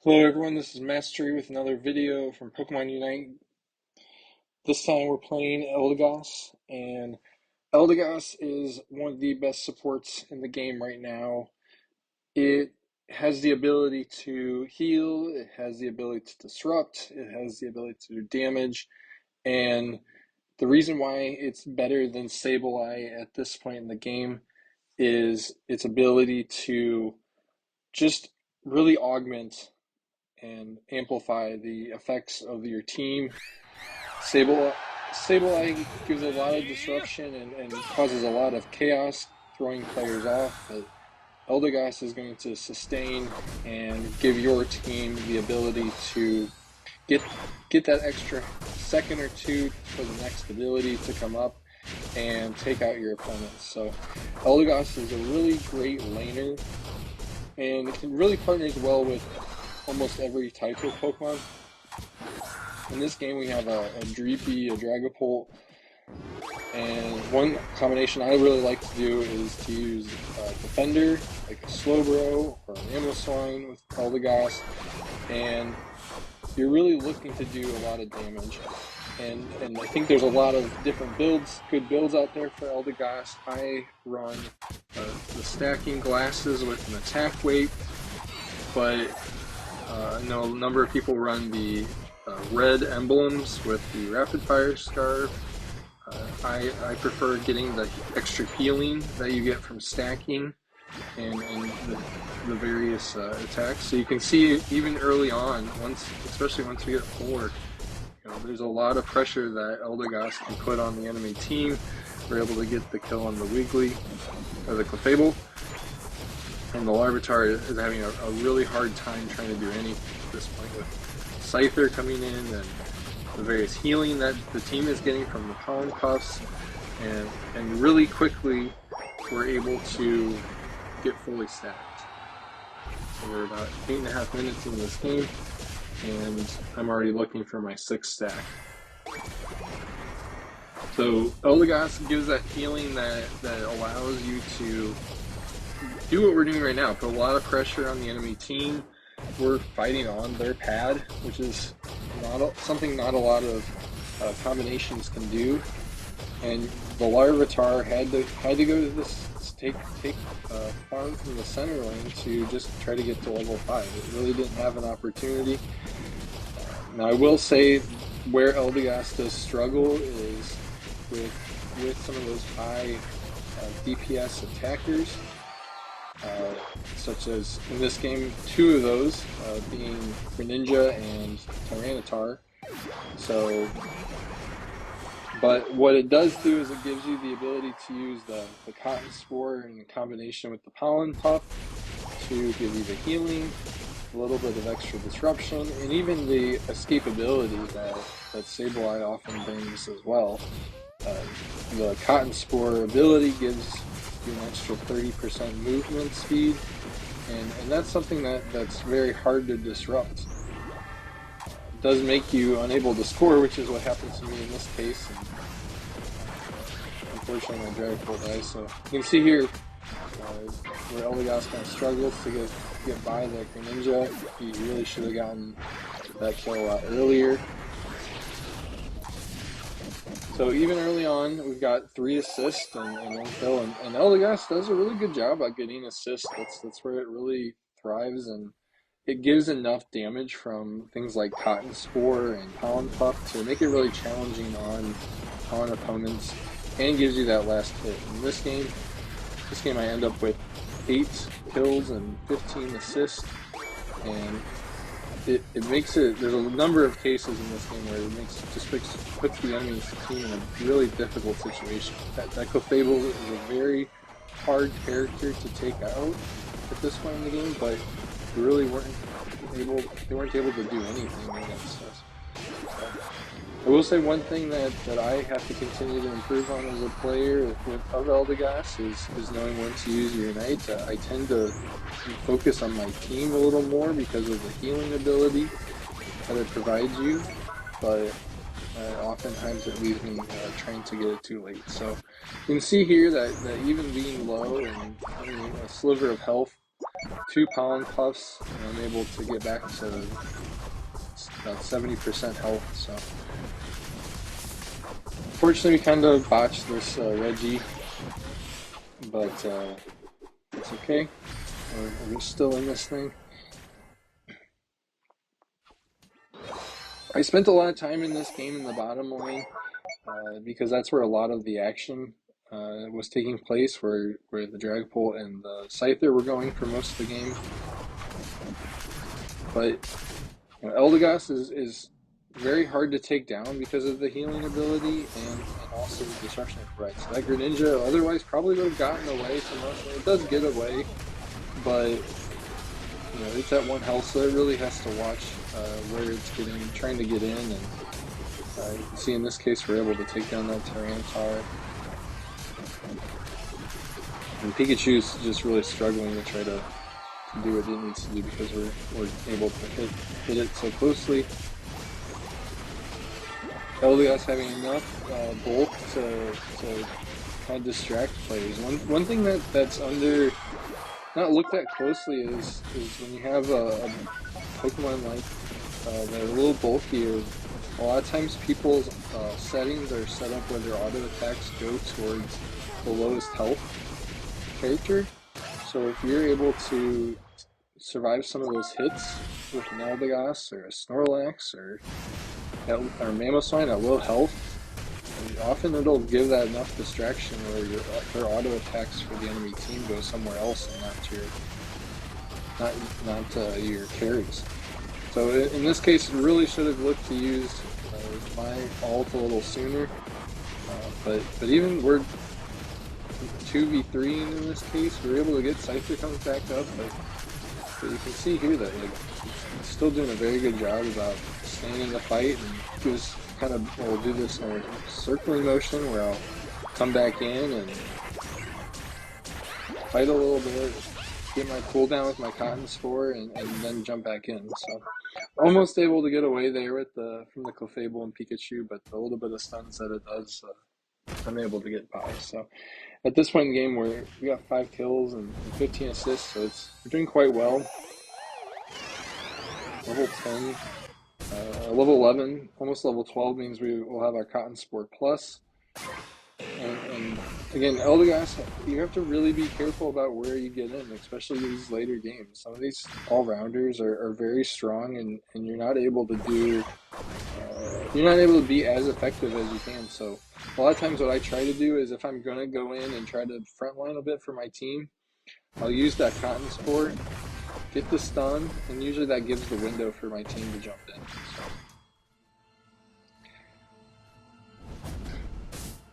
Hello everyone, this is Masttery with another video from Pokemon Unite. This time we're playing Eldegoss, and Eldegoss is one of the best supports in the game right now. It has the ability to heal, it has the ability to disrupt, it has the ability to do damage, and the reason why it's better than Sableye at this point in the game is its ability to just really augment and amplify the effects of your team. Sableye gives a lot of disruption and causes a lot of chaos, throwing players off, but Eldegoss is going to sustain and give your team the ability to get that extra second or two for the next ability to come up and take out your opponents. So Eldegoss is a really great laner, and it really partners well with almost every type of Pokemon. In this game we have a Dreepy, a Dragapult, and one combination I really like to do is to use a Defender, like a Slowbro or an Amoswine with Eldegoss, and you're really looking to do a lot of damage. And I think there's a lot of different builds, good builds out there for Eldegoss. I run the stacking glasses with an attack weight, but I know a number of people run the red emblems with the rapid fire scarf. I prefer getting the extra healing that you get from stacking and the various attacks. So you can see even early on, especially once we get 4, there's a lot of pressure that Eldegoss can put on the enemy team. We're able to get the kill on the Wiggly, or the Clefable, and the Larvitar is having a really hard time trying to do anything at this point, with Scyther coming in and the various healing that the team is getting from the Pollen Puffs, and really quickly we're able to get fully stacked. So we're about 8.5 minutes in this game, and I'm already looking for my 6th stack. So Eldegoss gives that healing that allows you to do what we're doing right now, put a lot of pressure on the enemy team. We're fighting on their pad, which is something not a lot of combinations can do. And the Larvitar had to go to this take farm from the center lane to just try to get to level 5. It really didn't have an opportunity. Now I will say where Eldegoss does struggle is with some of those high DPS attackers. Such as in this game, 2 of those being Greninja and Tyranitar. So, but what it does do is it gives you the ability to use the Cotton Spore in combination with the Pollen Puff to give you the healing, a little bit of extra disruption, and even the escapability that Sableye often brings as well. The Cotton Spore ability gives you an extra 30% movement speed, and that's something that's very hard to disrupt. It does make you unable to score, which is what happens to me in this case, and unfortunately my Dragapult dies. So you can see here where Eldegoss kind of struggles to get by the Greninja. He really should have gotten that kill a lot earlier. So even early on, we've got 3 assists and 1 kill, and Eldegoss does a really good job at getting assists. That's where it really thrives, and it gives enough damage from things like Cotton Spore and Pollen Puff to make it really challenging on opponents, and gives you that last hit. In this game I end up with 8 kills and 15 assists, and it makes it, there's a number of cases in this game where it puts the enemy's team in a really difficult situation. That Clefable is a very hard character to take out at this point in the game, but they really weren't able to do anything against us. I will say one thing that I have to continue to improve on as a player of Eldegoss is knowing when to use your Unite. I tend to focus on my team a little more because of the healing ability that it provides you, but oftentimes it leaves me trying to get it too late. So you can see here that even being low and having a sliver of health 2 pollen puffs, and I'm able to get back to about 70% health. So unfortunately, we kind of botched this Reggie, but it's okay. We're still in this thing. I spent a lot of time in this game in the bottom lane because that's where a lot of the action was taking place, where the Dragapult and the Scyther were going for most of the game. But Eldegoss is very hard to take down because of the healing ability and also the disruption it provides. So that Greninja otherwise probably would have gotten away from us. It does get away, but it's at 1 health, so it really has to watch where it's trying to get in. And you can see in this case we're able to take down that Tyranitar. And Pikachu's just really struggling to try to do what it needs to do because we're able to hit it so closely. Eldegoss having enough bulk to kind of distract players. One thing that's not looked at closely is when you have a Pokemon like that are a little bulkier, a lot of times people's settings are set up where their auto attacks go towards the lowest health character. So if you're able to survive some of those hits with an Eldegoss or a Snorlax or Mamoswine at low health, often it'll give that enough distraction where their auto attacks for the enemy team go somewhere else and not your carries. So in this case, really should have looked to use my ult a little sooner. But even we're 2v3 in this case, we're able to get Scyther comes back up. But you can see here that he's still doing a very good job about staying in the fight, and just kind of will do this in a circling motion where I'll come back in and fight a little bit, get my cooldown with my Cotton Spore, and then jump back in. So almost able to get away there with from the Clefable and Pikachu, but the little bit of stuns that it does, I'm able to get by. So at this point in the game, we got 5 kills and 15 assists, so we're doing quite well. Level 10, level 11, almost level 12 means we will have our Cotton Sport Plus. And again, Eldegoss, you have to really be careful about where you get in, especially these later games. Some of these all-rounders are very strong, and you're not able to be as effective as you can. So a lot of times what I try to do is if I'm going to go in and try to frontline a bit for my team, I'll use that Cotton Sport, get the stun, and usually that gives the window for my team to jump in.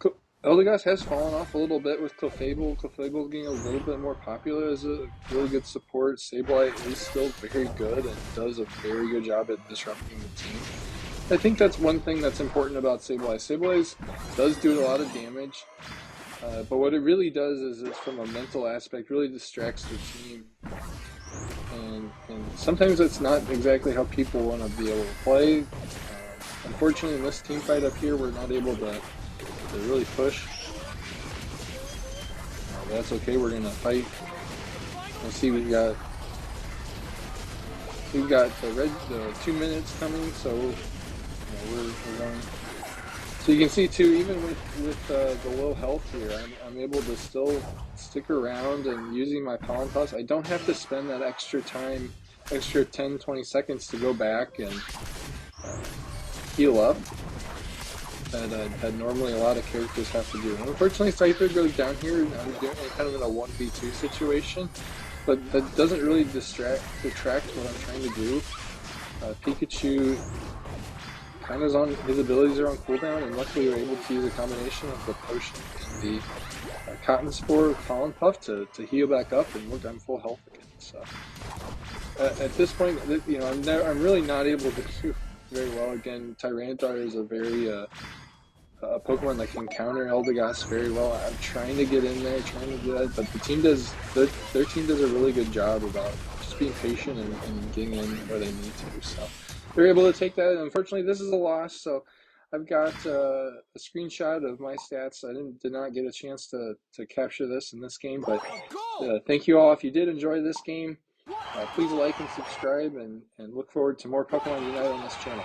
So Eldegoss has fallen off a little bit with Clefable. Clefable getting a little bit more popular as a really good support. Sableye is still very good and does a very good job at disrupting the team. I think that's one thing that's important about Sableye. Sableye does do a lot of damage, but what it really does is it's from a mental aspect, really distracts the team. And sometimes it's not exactly how people want to be able to play. Unfortunately, in this team fight up here, we're not able to really push. But that's okay, we're going to fight. Let's see, we've got the 2 minutes coming, so we're going. So you can see too, even with the low health here, I'm able to still stick around and using my Pollen Puffs. I don't have to spend that extra time, extra 10-20 seconds to go back and heal up that normally a lot of characters have to do. And unfortunately, Scyther goes down here, and I'm doing it kind of in a 1v2 situation, but that doesn't really detract what I'm trying to do. Pikachu kind of his abilities are on cooldown, and luckily we're able to use a combination of the potion and the Cotton Spore Pollen Puff to heal back up, and look, I'm full health again. So at this point, I'm really not able to do very well. Again, Tyranitar is a very a Pokemon that can counter Eldegoss very well. I'm trying to get in there, trying to do that, but their team does a really good job about just being patient and getting in where they need to. So they're able to take that. Unfortunately, this is a loss, so I've got a screenshot of my stats. I did not get a chance to capture this in this game, but thank you all. If you did enjoy this game, please like and subscribe, and look forward to more Pokemon Unite on this channel.